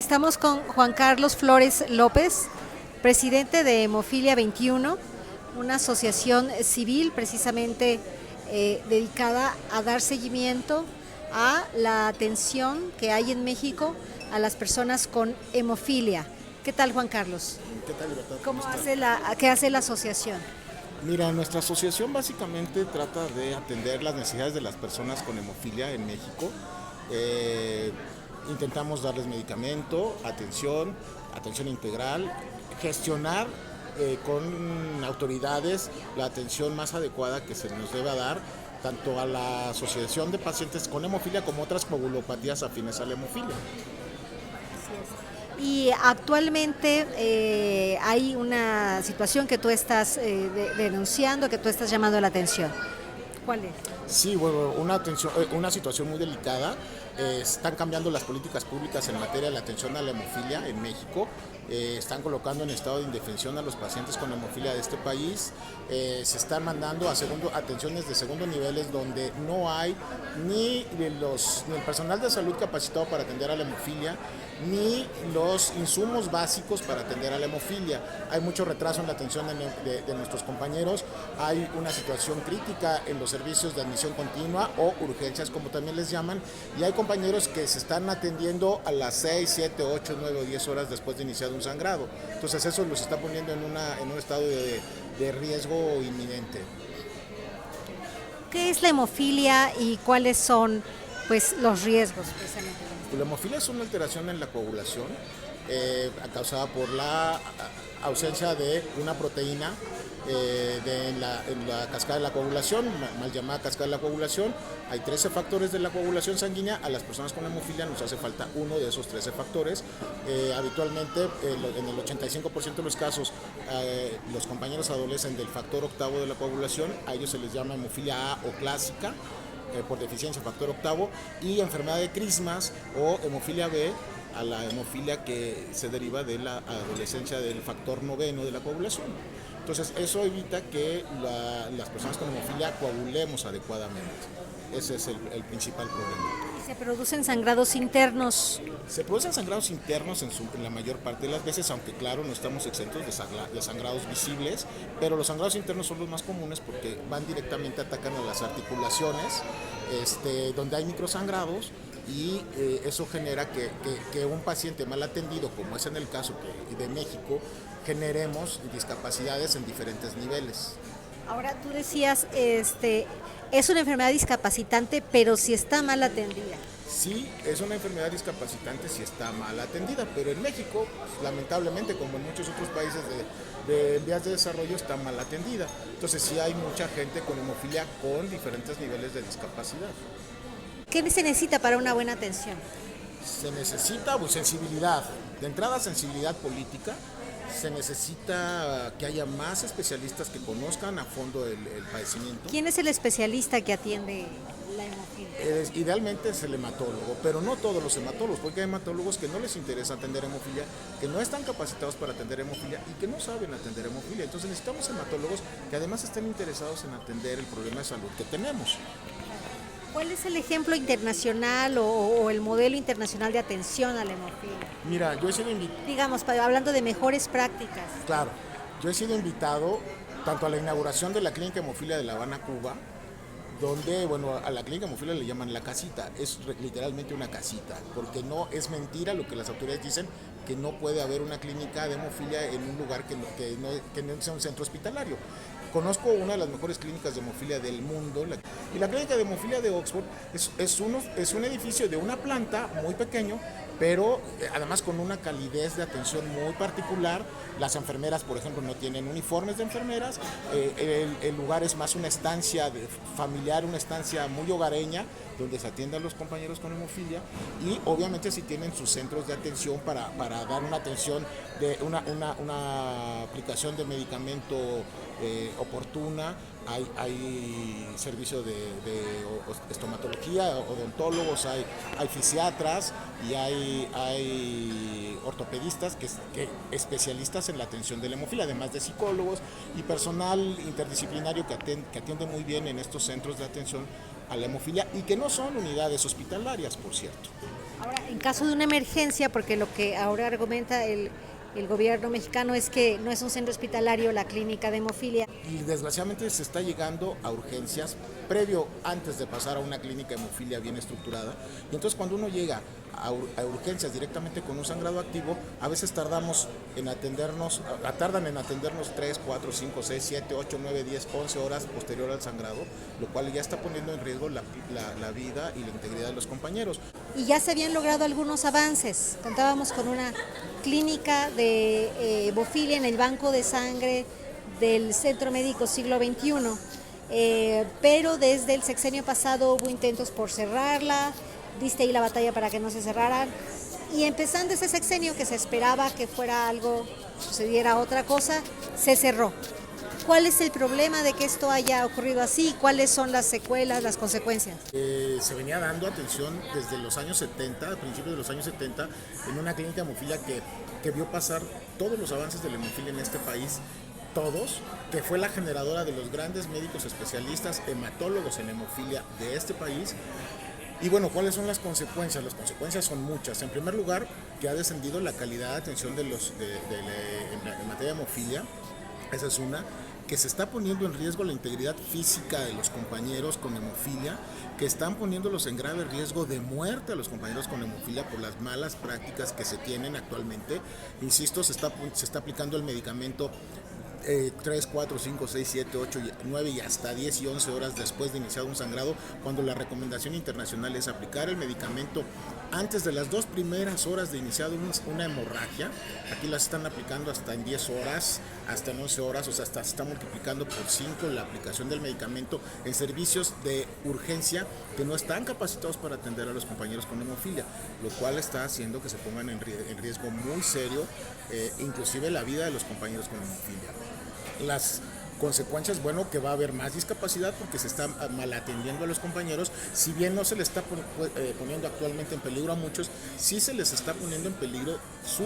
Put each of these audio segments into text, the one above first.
Estamos con Juan Carlos Flores López, presidente de Hemofilia 21, una asociación civil precisamente dedicada a dar seguimiento a la atención que hay en México a las personas con hemofilia. ¿Qué tal, Juan Carlos? ¿Qué tal, Libertad? ¿Qué hace la asociación? Mira, nuestra asociación básicamente trata de atender las necesidades de las personas con hemofilia en México. Intentamos darles medicamento, atención integral, gestionar con autoridades la atención más adecuada que se nos deba dar tanto a la Asociación de Pacientes con Hemofilia como otras coagulopatías afines a la hemofilia. Y actualmente hay una situación que tú estás denunciando, que tú estás llamando la atención. ¿Cuál es? Sí, bueno, una situación muy delicada. Están cambiando las políticas públicas en materia de la atención a la hemofilia en México. Están colocando en estado de indefensión a los pacientes con hemofilia de este país. Se están mandando a atenciones de segundo niveles donde no hay ni el personal de salud capacitado para atender a la hemofilia, ni los insumos básicos para atender a la hemofilia. Hay mucho retraso en la atención de nuestros compañeros. Hay una situación crítica en los servicios de admisión continua o urgencias, como también les llaman, y hay compañeros que se están atendiendo a las 6, 7, 8, 9 o 10 horas después de iniciar un sangrado. Entonces eso los está poniendo en un estado de riesgo inminente. ¿Qué es la hemofilia y cuáles son los riesgos precisamente? La hemofilia es una alteración en la coagulación causada por la ausencia de una proteína en la cascada de la coagulación, mal llamada cascada de la coagulación. Hay 13 factores de la coagulación sanguínea. A las personas con hemofilia nos hace falta uno de esos 13 factores. Habitualmente, en el 85% de los casos, los compañeros adolecen del factor octavo de la coagulación. A ellos se les llama hemofilia A o clásica, por deficiencia factor octavo, y enfermedad de Crismas o hemofilia B, a la hemofilia que se deriva de la adolescencia del factor noveno de la coagulación. Entonces eso evita que las personas con hemofilia coagulemos adecuadamente. Ese es el principal problema. ¿Se producen sangrados internos? Se producen sangrados internos en la mayor parte de las veces, aunque claro, no estamos exentos de sangrados visibles, pero los sangrados internos son los más comunes porque van directamente, atacan a las articulaciones, donde hay microsangrados, y eso genera que un paciente mal atendido, como es en el caso de México, generemos discapacidades en diferentes niveles. Ahora tú decías, es una enfermedad discapacitante, pero si está mal atendida. Sí, es una enfermedad discapacitante si está mal atendida, pero en México, lamentablemente, como en muchos otros países de vías de desarrollo, está mal atendida. Entonces sí hay mucha gente con hemofilia con diferentes niveles de discapacidad. ¿Qué se necesita para una buena atención? Se necesita sensibilidad, de entrada sensibilidad política. Se necesita que haya más especialistas que conozcan a fondo el padecimiento. ¿Quién es el especialista que atiende la hemofilia? Idealmente es el hematólogo, pero no todos los hematólogos, porque hay hematólogos que no les interesa atender hemofilia, que no están capacitados para atender hemofilia y que no saben atender hemofilia. Entonces necesitamos hematólogos que además estén interesados en atender el problema de salud que tenemos. ¿Cuál es el ejemplo internacional o el modelo internacional de atención a la hemofilia? Mira, yo he sido invitado... Digamos, hablando de mejores prácticas. Claro, yo he sido invitado tanto a la inauguración de la Clínica Hemofilia de La Habana, Cuba, donde, a la Clínica Hemofilia le llaman la casita, es literalmente una casita, porque no es mentira lo que las autoridades dicen, que no puede haber una clínica de hemofilia en un lugar que no sea un centro hospitalario. Conozco una de las mejores clínicas de hemofilia del mundo, y la Clínica de Hemofilia de Oxford es un edificio de una planta muy pequeño, pero además con una calidez de atención muy particular. Las enfermeras, por ejemplo, no tienen uniformes de enfermeras. El lugar es más una estancia familiar, una estancia muy hogareña, donde se atienden a los compañeros con hemofilia, y obviamente sí tienen sus centros de atención para dar una atención de una aplicación de medicamento oportuna. Hay servicio de estomatología, odontólogos, hay fisiatras y hay ortopedistas que especialistas en la atención de la hemofilia, además de psicólogos y personal interdisciplinario que atiende muy bien en estos centros de atención a la hemofilia y que no son unidades hospitalarias, por cierto. Ahora, en caso de una emergencia, porque lo que ahora argumenta el gobierno mexicano es que no es un centro hospitalario la clínica de hemofilia. Y desgraciadamente se está llegando a urgencias antes de pasar a una clínica de hemofilia bien estructurada. Y entonces cuando uno llega a urgencias directamente con un sangrado activo, a veces tardan en atendernos 3, 4, 5, 6, 7, 8, 9, 10, 11 horas posterior al sangrado, lo cual ya está poniendo en riesgo la vida y la integridad de los compañeros. Y ya se habían logrado algunos avances. Contábamos con una clínica de hemofilia en el banco de sangre del Centro Médico Siglo XXI, pero desde el sexenio pasado hubo intentos por cerrarla, diste ahí la batalla para que no se cerraran, y empezando ese sexenio que se esperaba que fuera algo, sucediera otra cosa, se cerró. ¿Cuál es el problema de que esto haya ocurrido así? ¿Cuáles son las secuelas, las consecuencias? Se venía dando atención desde los años 70, a principios de los años 70, en una clínica de hemofilia que vio pasar todos los avances de la hemofilia en este país, todos, que fue la generadora de los grandes médicos especialistas, hematólogos en hemofilia de este país. Y bueno, ¿cuáles son las consecuencias? Las consecuencias son muchas. En primer lugar, que ha descendido la calidad de atención en materia de hemofilia. Esa es una. Que se está poniendo en riesgo la integridad física de los compañeros con hemofilia, que están poniéndolos en grave riesgo de muerte a los compañeros con hemofilia por las malas prácticas que se tienen actualmente. Insisto, se está aplicando el medicamento 3, 4, 5, 6, 7, 8, 9 y hasta 10 y 11 horas después de iniciar un sangrado, cuando la recomendación internacional es aplicar el medicamento antes de las 2 primeras horas de iniciar una hemorragia. Aquí las están aplicando hasta en 10 horas, hasta en 11 horas, o sea, hasta se está multiplicando por 5 la aplicación del medicamento en servicios de urgencia que no están capacitados para atender a los compañeros con hemofilia, lo cual está haciendo que se pongan en riesgo muy serio, inclusive la vida de los compañeros con hemofilia. Las consecuencias, bueno, que va a haber más discapacidad porque se está mal atendiendo a los compañeros. Si bien no se les está poniendo actualmente en peligro a muchos, sí se les está poniendo en peligro su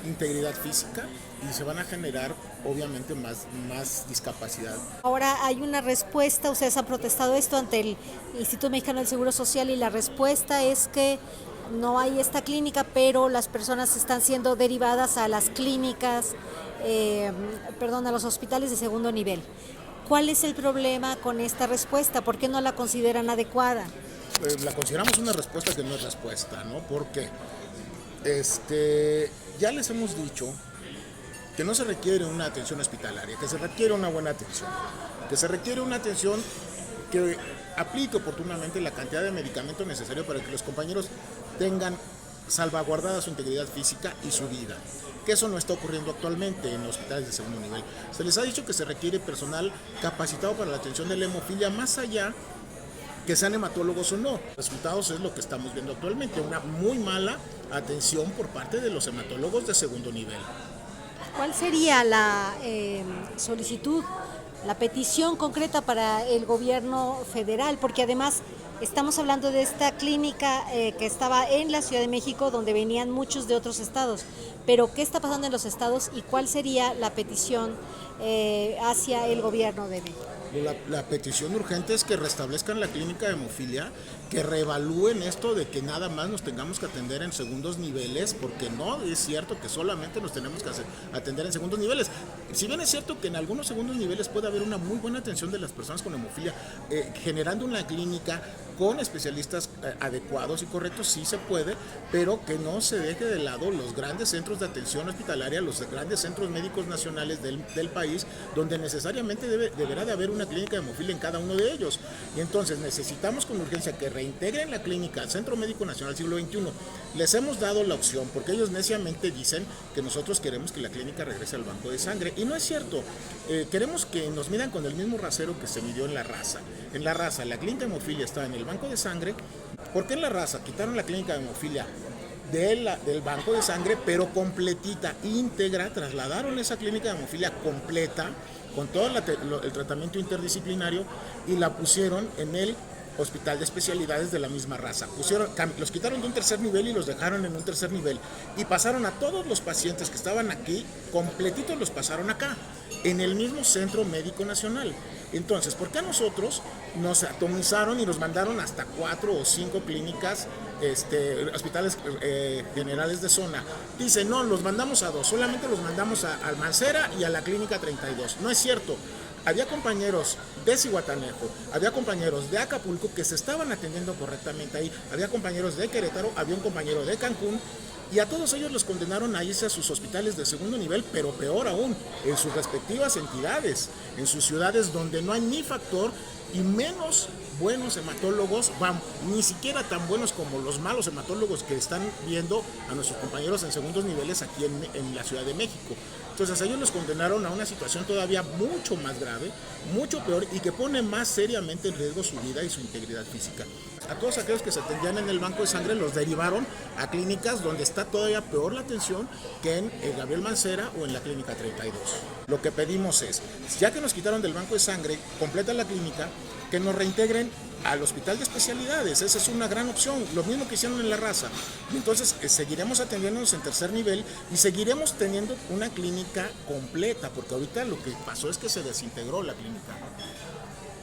integridad física y se van a generar obviamente más discapacidad. Ahora hay una respuesta, ustedes han protestado esto ante el Instituto Mexicano del Seguro Social y la respuesta es que no hay esta clínica, pero las personas están siendo derivadas a las clínicas, a los hospitales de segundo nivel. ¿Cuál es el problema con esta respuesta? ¿Por qué no la consideran adecuada? La consideramos una respuesta que no es respuesta, ¿no? Porque ya les hemos dicho que no se requiere una atención hospitalaria, que se requiere una buena atención, que se requiere una atención que aplique oportunamente la cantidad de medicamento necesario para que los compañeros tengan salvaguardada su integridad física y su vida, que eso no está ocurriendo actualmente en los hospitales de segundo nivel. Se les ha dicho que se requiere personal capacitado para la atención de la hemofilia, más allá que sean hematólogos o no. Los resultados es lo que estamos viendo actualmente, una muy mala atención por parte de los hematólogos de segundo nivel. ¿Cuál sería la solicitud, la petición concreta para el gobierno federal? Porque además estamos hablando de esta clínica que estaba en la Ciudad de México, donde venían muchos de otros estados. Pero, ¿qué está pasando en los estados y cuál sería la petición hacia el gobierno de México? La petición urgente es que restablezcan la clínica de hemofilia, que reevalúen esto de que nada más nos tengamos que atender en segundos niveles, porque no es cierto que solamente nos tenemos que atender en segundos niveles. Si bien es cierto que en algunos segundos niveles puede haber una muy buena atención de las personas con hemofilia, generando una clínica con especialistas adecuados y correctos, sí se puede, pero que no se deje de lado los grandes centros de atención hospitalaria, los grandes centros médicos nacionales del país, donde necesariamente deberá de haber una clínica de hemofilia en cada uno de ellos. Y entonces necesitamos con urgencia que reintegren la clínica al Centro Médico Nacional Siglo XXI. Les hemos dado la opción, porque ellos neciamente dicen que nosotros queremos que la clínica regrese al banco de sangre, y no es cierto. Queremos que nos midan con el mismo rasero que se midió en La Raza. En La Raza, la clínica de hemofilia está en el banco de sangre. ¿Por qué en La Raza quitaron la clínica de hemofilia del banco de sangre, pero completita, íntegra? Trasladaron esa clínica de hemofilia completa, con todo el tratamiento interdisciplinario, y la pusieron en el hospital de especialidades de la misma Raza. Los quitaron de un tercer nivel y los dejaron en un tercer nivel, y pasaron a todos los pacientes que estaban aquí, completitos los pasaron acá, en el mismo Centro Médico Nacional. Entonces, ¿por qué a nosotros nos atomizaron y nos mandaron hasta 4 o 5 clínicas hospitales generales de zona, dice, no, los mandamos a 2, solamente los mandamos al Mancera y a la Clínica 32. No es cierto. Había compañeros de Zihuatanejo, había compañeros de Acapulco que se estaban atendiendo correctamente ahí, había compañeros de Querétaro, había un compañero de Cancún, y a todos ellos los condenaron a irse a sus hospitales de segundo nivel, pero peor aún, en sus respectivas entidades, en sus ciudades donde no hay ni factor y menos buenos hematólogos, ni siquiera tan buenos como los malos hematólogos que están viendo a nuestros compañeros en segundos niveles aquí en la Ciudad de México. Entonces ellos los condenaron a una situación todavía mucho más grave, mucho peor y que pone más seriamente en riesgo su vida y su integridad física. A todos aquellos que se atendían en el banco de sangre los derivaron a clínicas donde está todavía peor la atención que en el Gabriel Mancera o en la Clínica 32. Lo que pedimos es, ya que nos quitaron del banco de sangre, completa la clínica, que nos reintegren al hospital de especialidades. Esa es una gran opción, lo mismo que hicieron en La Raza. Y entonces seguiremos atendiéndonos en tercer nivel y seguiremos teniendo una clínica completa, porque ahorita lo que pasó es que se desintegró la clínica.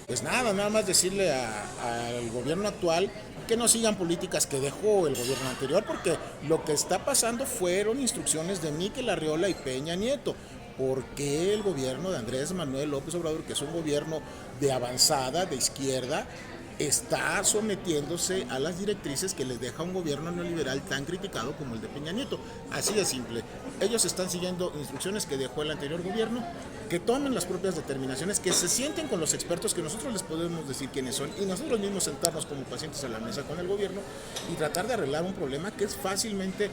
Pues nada más decirle al gobierno actual que no sigan políticas que dejó el gobierno anterior, porque lo que está pasando fueron instrucciones de Miquel Arriola y Peña Nieto. ¿Por qué el gobierno de Andrés Manuel López Obrador, que es un gobierno de avanzada, de izquierda, está sometiéndose a las directrices que les deja un gobierno neoliberal tan criticado como el de Peña Nieto? Así de simple. Ellos están siguiendo instrucciones que dejó el anterior gobierno, que tomen las propias determinaciones, que se sienten con los expertos, que nosotros les podemos decir quiénes son, y nosotros mismos sentarnos como pacientes a la mesa con el gobierno y tratar de arreglar un problema que es fácilmente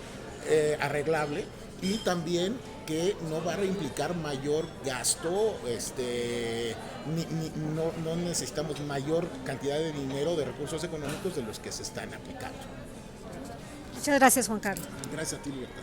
arreglable y también que no va a implicar mayor gasto, no necesitamos mayor cantidad de dinero, de recursos económicos de los que se están aplicando. Muchas gracias, Juan Carlos. Gracias a ti, Libertad.